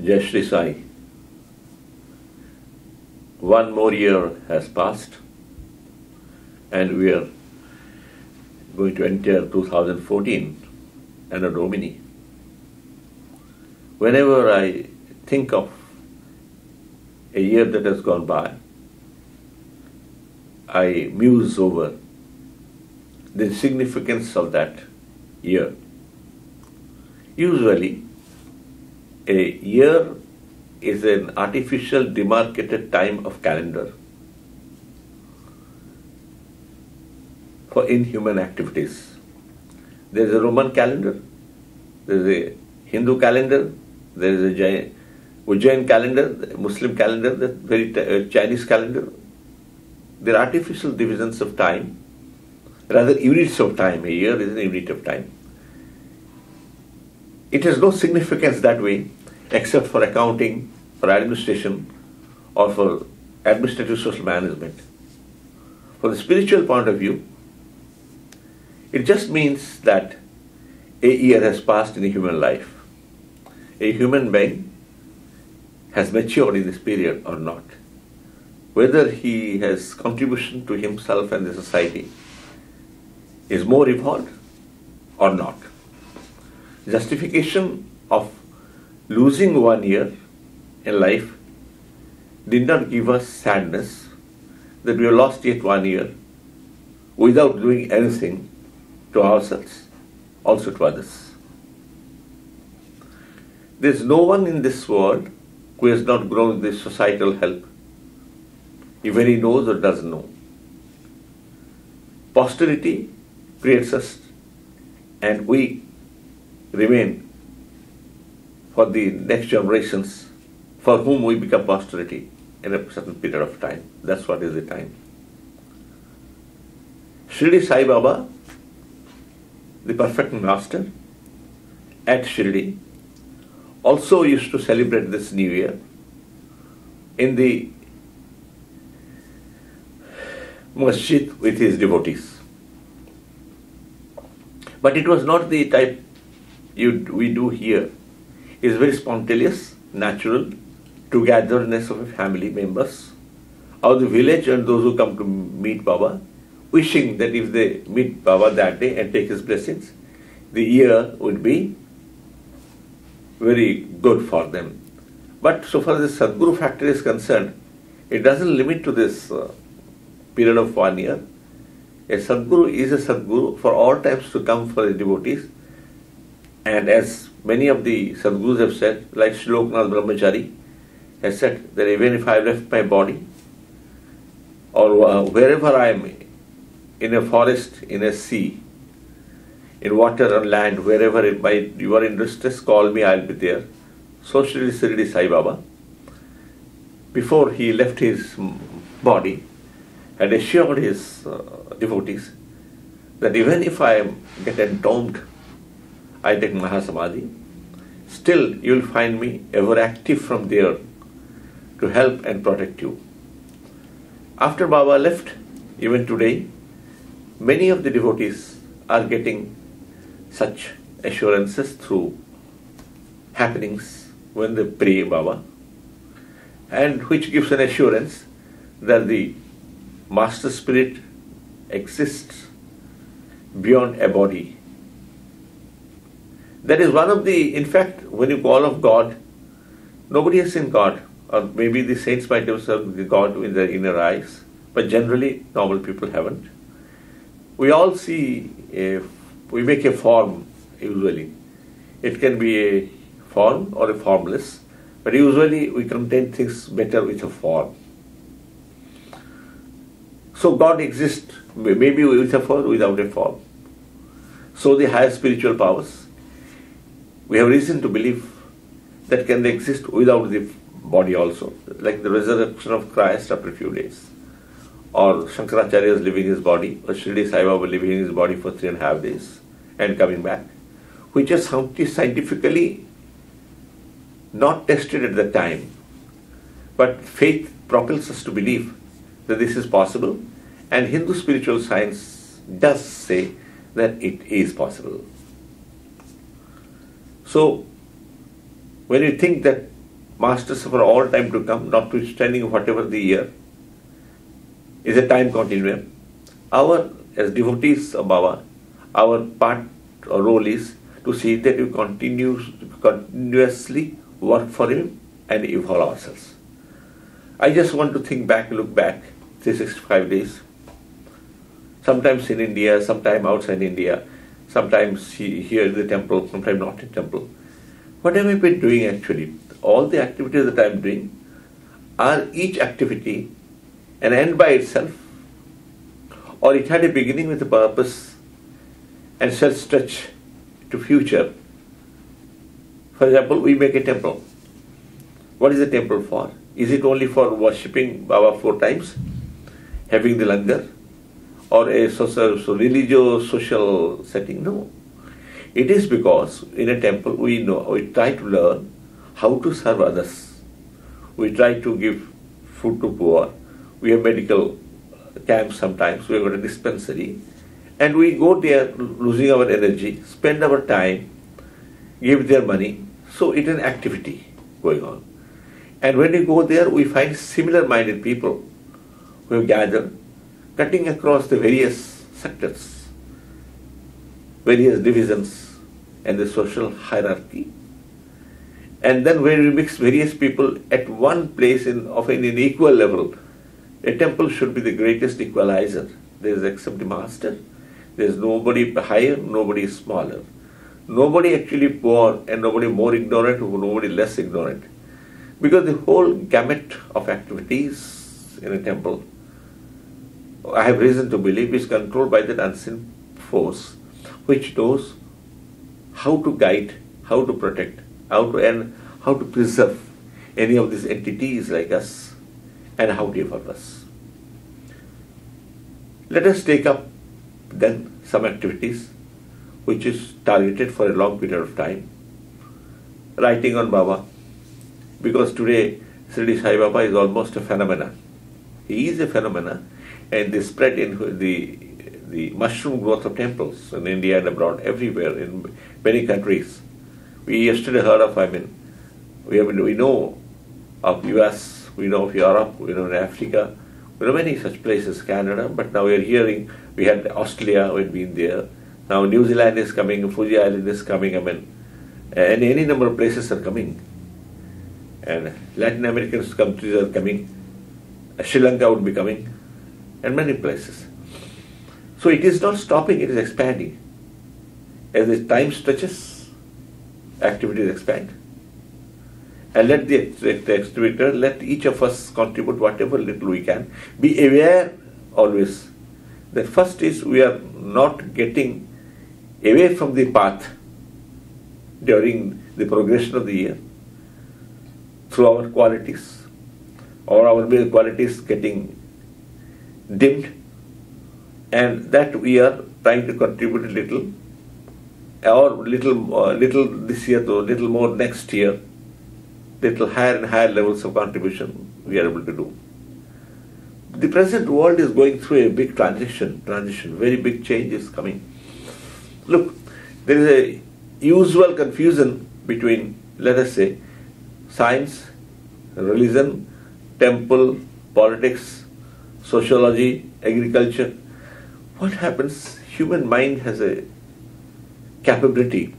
Jai Shri Sai. One more year has passed and we are going to enter 2014 Anno Domini. Whenever I think of a year that has gone by, I muse over the significance of that year. Usually, a year is an artificial demarcated time of calendar for inhuman activities. There is a Roman calendar, there is a Hindu calendar, there is a Ujjain calendar, the Muslim calendar, the very Chinese calendar. There are artificial divisions of time, rather units of time. A year is a unit of time. It has no significance that way, except for accounting, for administration, or for administrative social management. From the spiritual point of view, it just means that a year has passed in a human life. A human being has matured in this period or not. Whether he has contribution to himself and the society is more evolved or not. Justification of losing 1 year in life did not give us sadness that we have lost yet 1 year without doing anything to ourselves, also to others. There is no one in this world who has not grown with this societal help, even he knows or doesn't know. Posterity creates us and we remain for the next generations for whom we become posterity in a certain period of time. That's what is the time. Shri Sai Baba, the perfect master at Shirdi, also used to celebrate this new year in the masjid with his devotees. But it was not the type we do here. It is very spontaneous, natural, togetherness of family members of the village and those who come to meet Baba, wishing that if they meet Baba that day and take his blessings, the year would be very good for them. But so far as the Sadguru factor is concerned, it doesn't limit to this period of 1 year. A Sadguru is a Sadguru for all times to come for the devotees. And as many of the Sadgurus have said, like Sri Loknath Brahmachari has said, that even if I left my body or wherever I am, in a forest, in a sea, in water or land, wherever you are in distress, call me, I'll be there. So Shri Sai Baba, before he left his body, had assured his devotees that even if I get entombed, I take Mahasamadhi, still you will find me ever active from there to help and protect you. After Baba left, even today, many of the devotees are getting such assurances through happenings when they pray Baba, and which gives an assurance that the Master Spirit exists beyond a body. That is one of the, in fact, when you call of God, nobody has seen God, or maybe the saints might have seen God in their inner eyes, but generally normal people haven't. We all see, we make a form usually. It can be a form or a formless, but usually we contain things better with a form. So God exists maybe with a form, without a form. So the higher spiritual powers, we have reason to believe that can they exist without the body also, like the resurrection of Christ after a few days, or Shankaracharya is leaving his body, or Shirdi Sai Baba leaving his body for 3.5 days and coming back, which is scientifically not tested at the time, but faith propels us to believe that this is possible, and Hindu spiritual science does say that it is possible. So, when you think that masters for all time to come, notwithstanding whatever the year, is a time continuum. Our, as devotees of Baba, our part or role is to see that we continuously work for Him and evolve ourselves. I just want to look back 365 days, sometimes in India, sometimes outside India, sometimes here in the temple, sometimes not in temple. What have I been doing actually? All the activities that I am doing are each activity an end by itself, or it had a beginning with a purpose and shall stretch to future. For example, we make a temple. What is the temple for? Is it only for worshipping Baba 4 times, having the langar, or a religious social setting? No. It is because in a temple we try to learn how to serve others. We try to give food to poor. We have medical camps sometimes. We have got a dispensary. And we go there losing our energy, spend our time, give their money. So it is an activity going on. And when we go there, we find similar-minded people who have gathered, cutting across the various sectors, various divisions, and the social hierarchy. And then when we mix various people at one place of an equal level, a temple should be the greatest equalizer. There is except the master. There is nobody higher, nobody smaller. Nobody actually poor and nobody more ignorant or nobody less ignorant. Because the whole gamut of activities in a temple, I have reason to believe, is controlled by that unseen force which knows how to guide, how to protect, how to preserve any of these entities like us and how to evolve us. Let us take up then some activities which is targeted for a long period of time. Writing on Baba, because today Shri Sai Baba is almost a phenomenon. He is a phenomenon, and the spread in the mushroom growth of temples in India and abroad, everywhere in many countries. We yesterday heard of, we know of US, we know of Europe, we know of Africa, we know many such places, Canada, but now we are hearing, we had Australia, we had been there. Now New Zealand is coming, Fuji Island is coming, and any number of places are coming. And Latin American countries are coming, Sri Lanka would be coming, and many places. So it is not stopping, it is expanding. As the time stretches, activities expand. And let the activator, let each of us contribute whatever little we can. Be aware always that first is we are not getting away from the path during the progression of the year through our qualities, or our male qualities getting dimmed, and that we are trying to contribute a little, or little this year, though little more next year, little higher and higher levels of contribution we are able to do. The present world is going through a big transition, very big change is coming. Look, there is a usual confusion between, let us say, science, religion, temple, politics, sociology, agriculture. What happens? Human mind has a capability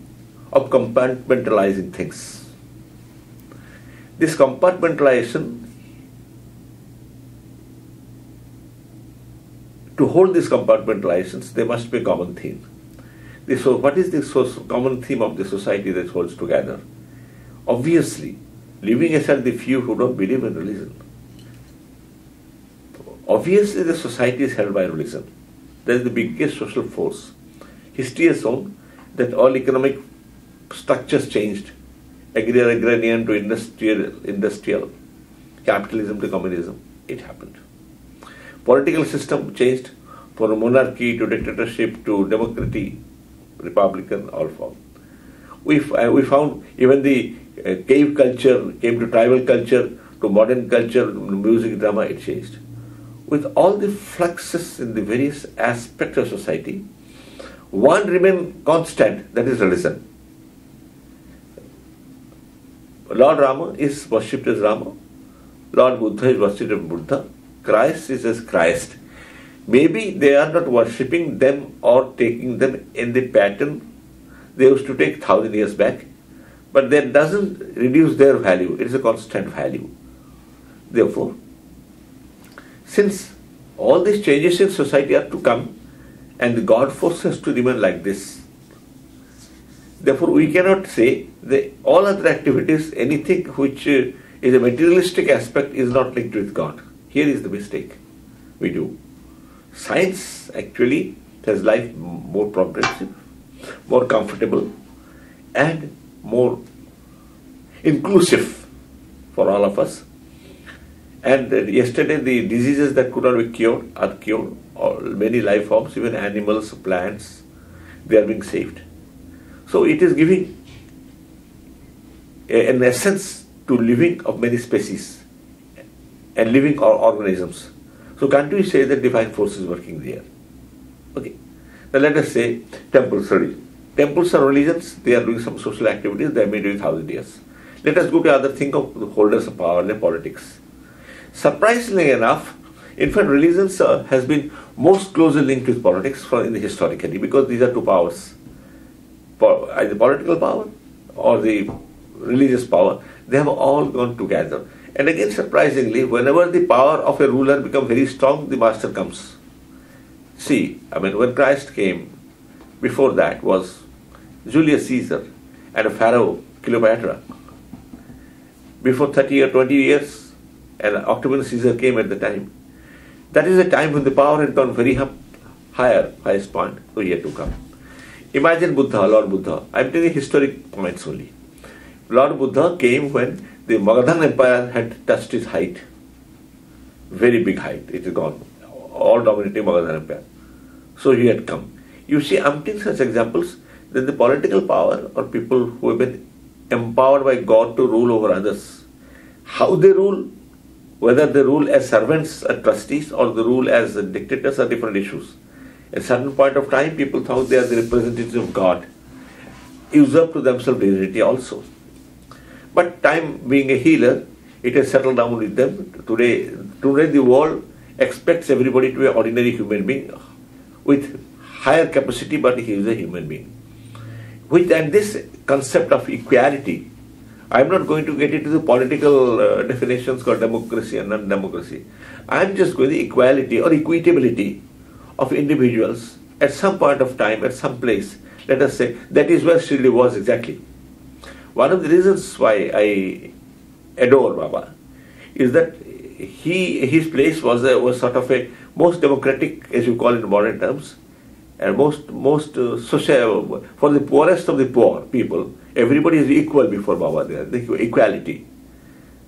of compartmentalizing things. This compartmentalization, to hold these compartmentalizations, there must be a common theme. So what is the common theme of the society that holds together? Obviously, leaving aside the few who don't believe in religion. Obviously, the society is held by religion. That is the biggest social force. History has shown that all economic structures changed. Agrarian to industrial, capitalism to communism. It happened. Political system changed from monarchy to dictatorship to democracy, republican, all form. We found even the cave culture came to tribal culture to modern culture, music, drama, it changed. With all the fluxes in the various aspects of society, one remained constant, that is religion. Lord Rama is worshipped as Rama. Lord Buddha is worshipped as Buddha. Christ is as Christ. Maybe they are not worshipping them or taking them in the pattern they used to take 1,000 years back, but that doesn't reduce their value. It is a constant value. Therefore, since all these changes in society are to come and the God forces to remain like this, therefore we cannot say that all other activities, anything which is a materialistic aspect is not linked with God. Here is the mistake we do. Science actually has life more progressive, more comfortable, and more inclusive for all of us. And yesterday the diseases that could not be cured are cured. Many life forms, even animals, plants, they are being saved. So it is giving an essence to living of many species and living organisms. So can't we say that divine force is working there? Okay. Now let us say temples are religion. Temples are religions, they are doing some social activities, they have been doing 1,000 years. Let us go to other thing of the holders of power and politics. Surprisingly enough, in fact, religions has been most closely linked with politics in the historically, because these are two powers. Either political power or the religious power, they have all gone together. And again, surprisingly, whenever the power of a ruler becomes very strong, the master comes. See, when Christ came, before that was Julius Caesar and a pharaoh, Cleopatra. Before 30 or 20 years, and Octavian Caesar came at the time. That is a time when the power had gone very highest point, so he had to come. Imagine Buddha, Lord Buddha. I am telling historic points only. Lord Buddha came when the Magadhan Empire had touched its height. Very big height. It is gone. All dominating Magadhan Empire. So he had come. You see umpteen such examples that the political power or people who have been empowered by God to rule over others, how they rule, whether they rule as servants or trustees or they rule as dictators, are different issues. At a certain point of time, people thought they are the representatives of God, usurp to themselves divinity also. But time being a healer, it has settled down with them. Today the world expects everybody to be an ordinary human being with higher capacity, but he is a human being. And this concept of equality, I am not going to get into the political definitions called democracy and non-democracy. I am just going to equality or equitability of individuals at some point of time, at some place. Let us say that is where Shri was exactly. One of the reasons why I adore Baba is that his place was sort of a most democratic, as you call it in modern terms, and most social for the poorest of the poor people. Everybody is equal before Baba. There, the equality.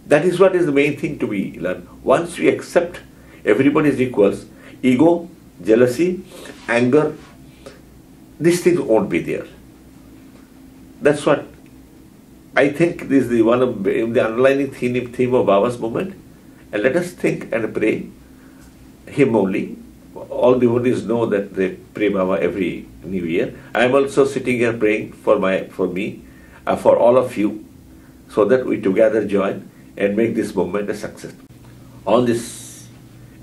That is what is the main thing to be learned. Once we accept everybody is equals, ego, jealousy, anger, these things won't be there. That's what I think this is the one of the underlying theme of Baba's movement. And let us think and pray him only. All devotees know that they pray Baba every New Year. I am also sitting here praying for me, for all of you, so that we together join and make this movement a success. On this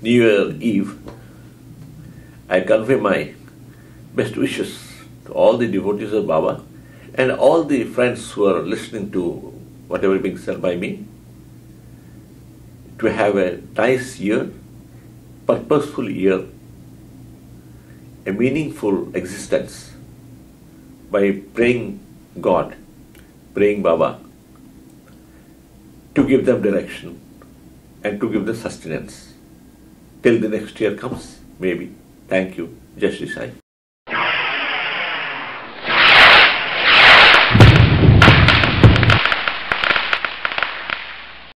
New Year Eve, I convey my best wishes to all the devotees of Baba and all the friends who are listening to whatever is being said by me, to have a nice year, purposeful year, a meaningful existence by praying God, praying Baba, to give them direction and to give them sustenance till the next year comes, maybe. Thank you. Jai Shri Sai.